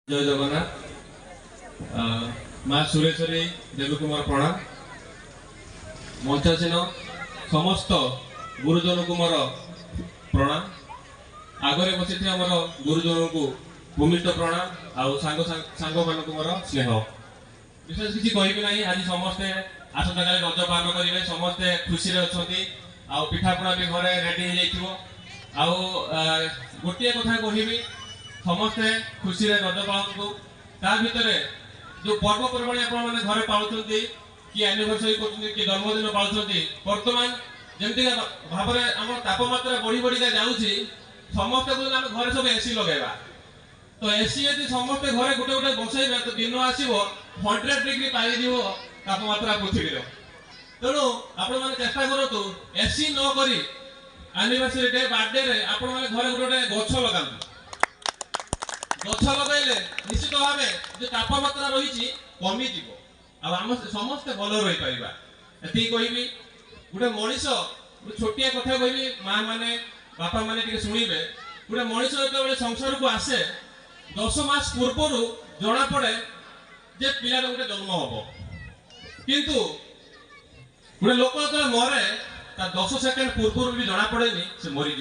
जय जगन्नाथ माँ सुरेश्वरी देवी कुमार प्रणाम मंचासीन समस्त गुरुजन को मोर प्रणाम आगरे बसी मोर गुरुजन को भूमिष्ठ प्रणाम आउ सांग मान मोर स्नेह विशेष किसी कहि ना आज समस्ते आसंता काली रज पालन करेंगे समस्ते खुशी अच्छा आउ पिठापणा भी घरे रेडी हो गोटे कथा कहबी समस्ते खुशी रज पालन को भीतर जो पर्वपर्वाणी आपने घरे पालुंट कि एनिवर्सरी कि जन्मदिन पालुंट बर्तमान जमी भाव में आम तापमात्रा बढ़ी बढ़ी जाऊँगी समस्ते आम घर सब एसी लगेगा तो एसी यदि समस्ते घरे गोटे गोटे बसैबे तो दिन आसो 100 डिग्री पाई तापमात्रा पृथ्वी तेणु आपण मैंने चेष्टा करूँ एसी नक एनिवर्सरी डे बर्थडे आपण मैंने घरे गोटे गछ लगा गछ लगे निश्चित भाव जो तापमात्रा रही कमिज आम समस्ते भल रही पार ये कहबी गोटे मनीष छोटिया कथा कहबी माँ मैंने बापा मैंने शुणे गोटे मनीष जो संसार को आसे 10 मास पूर्व जना पड़े जे पिला गोटे जन्म हम किंतु गोटे लोक जो मरे 10 सेकेंड पूर्व भी जना पड़े से मरीज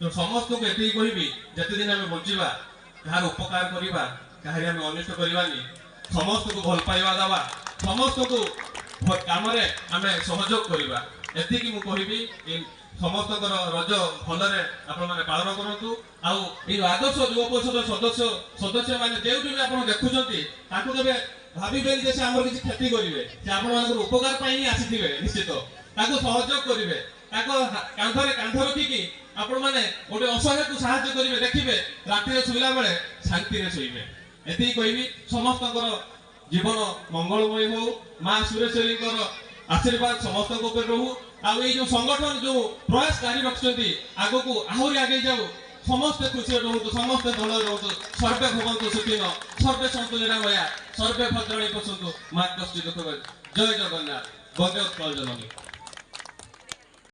तो समस्त को ये कहबी जिते दिन आम बचा कहार उपकार करवा कहार आम अनिष्ट करवानी समस्त को भल पाइबा दवा समस्त को काम आम सहयोग करवा एति कहबी समस्त रज भलरे आपण मैंने पालन करूँ आदर्श युव परिषद सदस्य सदस्य मैंने जो भी आप देखुं जब भावे से आम किसी क्षति करेंगे से आप उपकार ही आसी निश्चित सहयोग करेंगे कांधरे कांध रखिकी आपण मैंने गोटे असहाय को साहाय्य करेंगे देखिए राति शुला बेले शांति शोबे ये कहबी समस्त जीवन मंगलमय हो माँ सुरेश्वरी आशीर्वाद समस्त रहू आई जो संगठन जो प्रयास जारी रखिंट आग को आहरी आगे जाऊ समस्ते खुशी रोहतु समस्ते भल रोहतु सर्वे भवंतु सुखिन सर्वे सन्तु निरामया सर्वे भद्राणी पशंतु माँ कष्टि दुख जय जगन्नाथ वंदे उत्कल जननी।